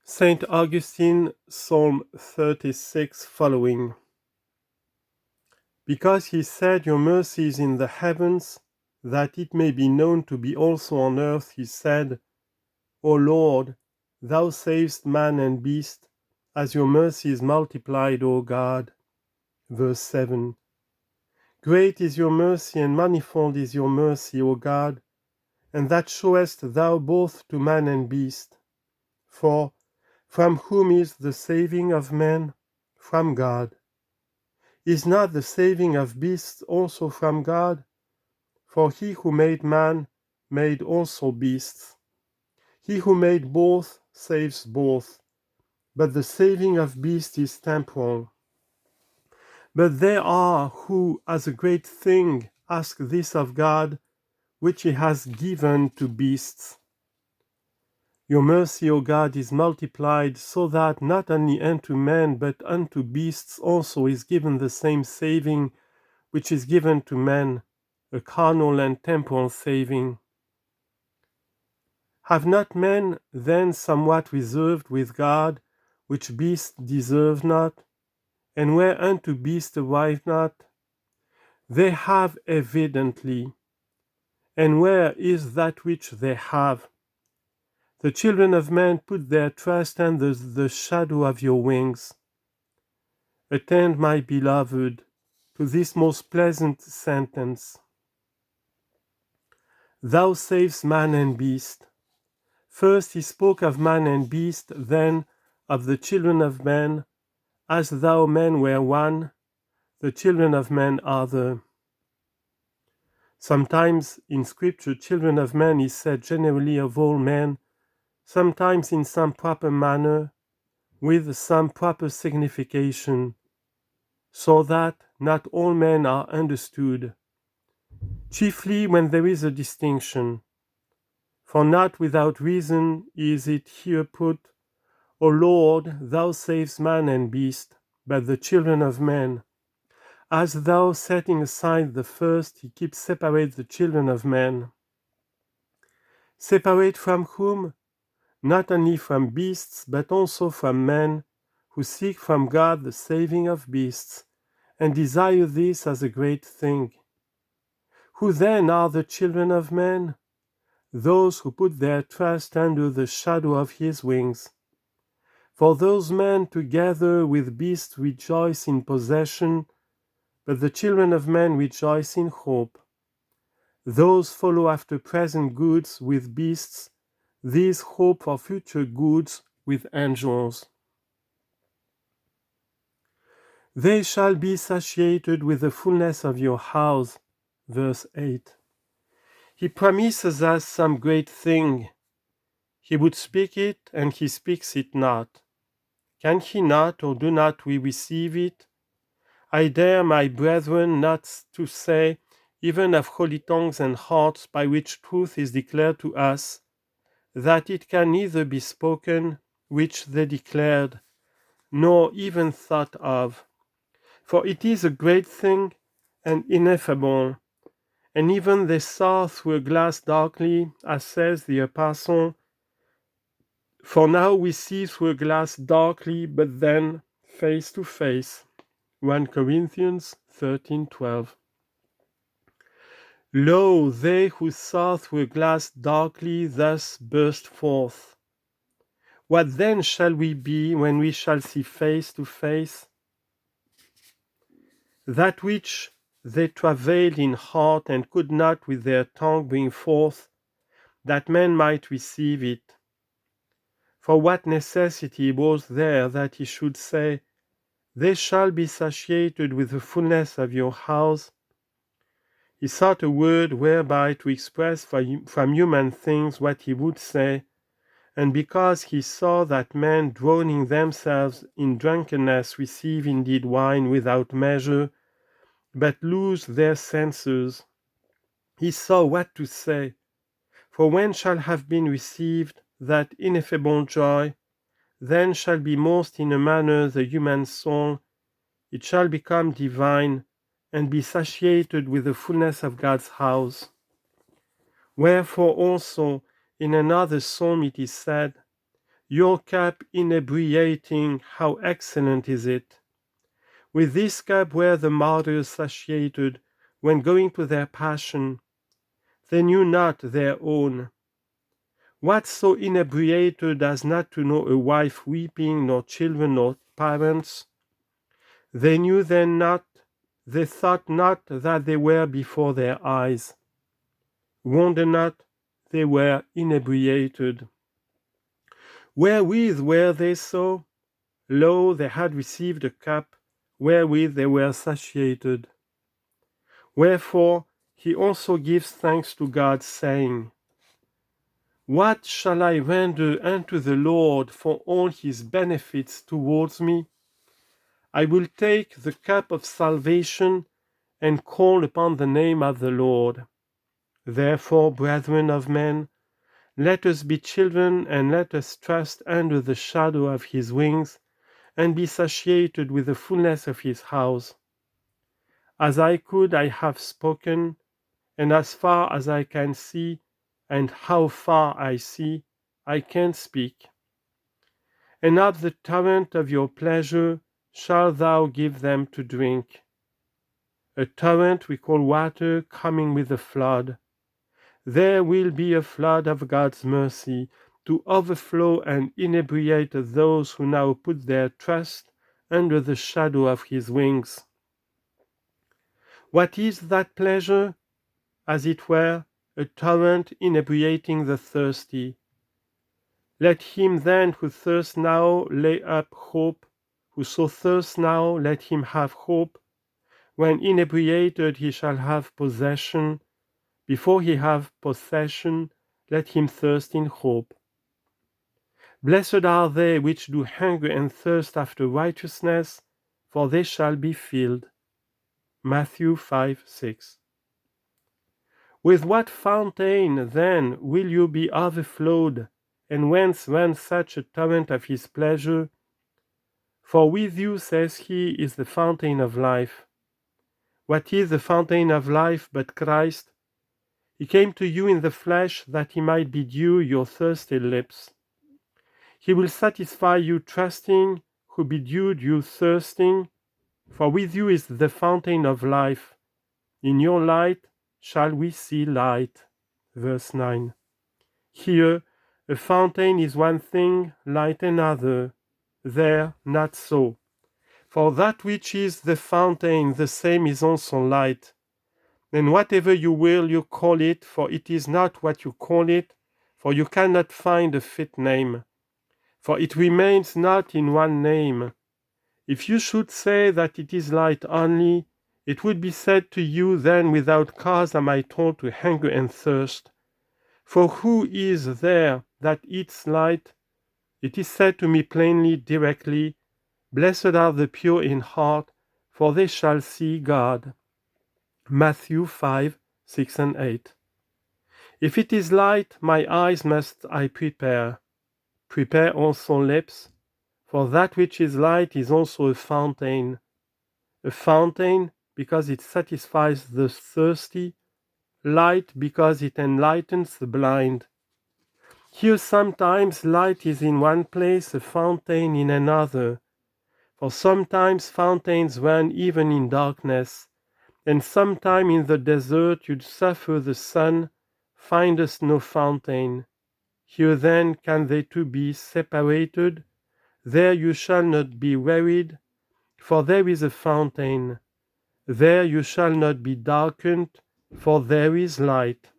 Saint Augustine, Psalm 36 following. Because he said, "Your mercy is in the heavens, that it may be known to be also on earth," he said, "O Lord, thou savest man and beast, as your mercy is multiplied, O God." Verse 7. Great is your mercy, and manifold is your mercy, O God, and that showest thou both to man and beast. For from whom is the saving of men? From God. Is not the saving of beasts also from God? For he who made man made also beasts. He who made both saves both, but the saving of beasts is temporal. But there are who, as a great thing, ask this of God, which he has given to beasts. Your mercy, O God, is multiplied, so that not only unto men, but unto beasts also is given the same saving which is given to men, a carnal and temporal saving. Have not men then somewhat reserved with God, which beasts deserve not? And whereunto beasts arrive not? They have evidently. And where is that which they have? The children of men put their trust under the shadow of your wings. Attend, my beloved, to this most pleasant sentence. Thou savest man and beast. First he spoke of man and beast, then of the children of men, as though men were one, the children of men other. Sometimes in Scripture, children of men is said generally of all men, sometimes in some proper manner, with some proper signification, so that not all men are understood, chiefly when there is a distinction. For not without reason is it here put, O Lord, thou savest man and beast, but the children of men. As thou setting aside the first, he keeps separate the children of men. Separate from whom? Not only from beasts, but also from men, who seek from God the saving of beasts, and desire this as a great thing. Who then are the children of men? Those who put their trust under the shadow of his wings. For those men together with beasts rejoice in possession, but the children of men rejoice in hope. Those follow after present goods with beasts, these hope for future goods with angels. They shall be satiated with the fullness of your house. Verse 8. He promises us some great thing. He would speak it, and he speaks it not. Can he not, or do not we receive it? I dare, my brethren, not to say, even of holy tongues and hearts, by which truth is declared to us, that it can neither be spoken, which they declared, nor even thought of. For it is a great thing and ineffable, and even they saw through a glass darkly, as says the Apostle, for now we see through a glass darkly, but then face to face. 1 Corinthians 13:12. Lo, they who saw through a glass darkly thus burst forth. What then shall we be when we shall see face to face? That which they travailed in heart and could not with their tongue bring forth, that men might receive it. For what necessity was there that he should say, They shall be satiated with the fullness of your house? He sought a word whereby to express from human things what he would say, and because he saw that men drowning themselves in drunkenness receive indeed wine without measure, but lose their senses, he saw what to say. For when shall have been received that ineffable joy, then shall be most in a manner the human soul, it shall become divine, and be satiated with the fullness of God's house. Wherefore also in another psalm it is said, Your cup inebriating, how excellent is it! With this cup were the martyrs satiated when going to their passion. They knew not their own. What so inebriated as not to know a wife weeping, nor children, nor parents? They knew then not, they thought not that they were before their eyes. Wonder not, they were inebriated. Wherewith were they so? Lo, they had received a cup, wherewith they were satiated. Wherefore he also gives thanks to God, saying, What shall I render unto the Lord for all his benefits towards me? I will take the cup of salvation and call upon the name of the Lord. Therefore, brethren of men, let us be children, and let us trust under the shadow of his wings, and be satiated with the fullness of his house. As I could, I have spoken, and as far as I can see, and how far I see, I can speak. And of the torrent of your pleasure shalt thou give them to drink. A torrent we call water coming with a flood. There will be a flood of God's mercy to overflow and inebriate those who now put their trust under the shadow of his wings. What is that pleasure? As it were, a torrent inebriating the thirsty. Let him then who thirsts now lay up hope, who so thirsts now, let him have hope. When inebriated he shall have possession. Before he have possession, let him thirst in hope. Blessed are they which do hunger and thirst after righteousness, for they shall be filled. Matthew 5:6. With what fountain, then, will you be overflowed, and whence runs such a torrent of his pleasure? For with you, says he, is the fountain of life. What is the fountain of life but Christ? He came to you in the flesh that he might bedew your thirsty lips. He will satisfy you trusting, who bedewed you thirsting, for with you is the fountain of life. In your light shall we see light. Verse 9. Here, a fountain is one thing, light another. There, not so. For that which is the fountain, the same is also light. And whatever you will, you call it, for it is not what you call it, for you cannot find a fit name. For it remains not in one name. If you should say that it is light only, it would be said to you, then without cause am I told to hunger and thirst. For who is there that eats light? It is said to me plainly, directly, Blessed are the pure in heart, for they shall see God. Matthew 5:6 and 8. If it is light, my eyes must I prepare. Prepare also lips, for that which is light is also a fountain. A fountain, because it satisfies the thirsty, light, because it enlightens the blind. Here sometimes light is in one place, a fountain in another. For sometimes fountains run even in darkness, and sometime in the desert you'd suffer the sun, findest no fountain. Here then can they two be separated? There you shall not be wearied, for there is a fountain. There you shall not be darkened, for there is light.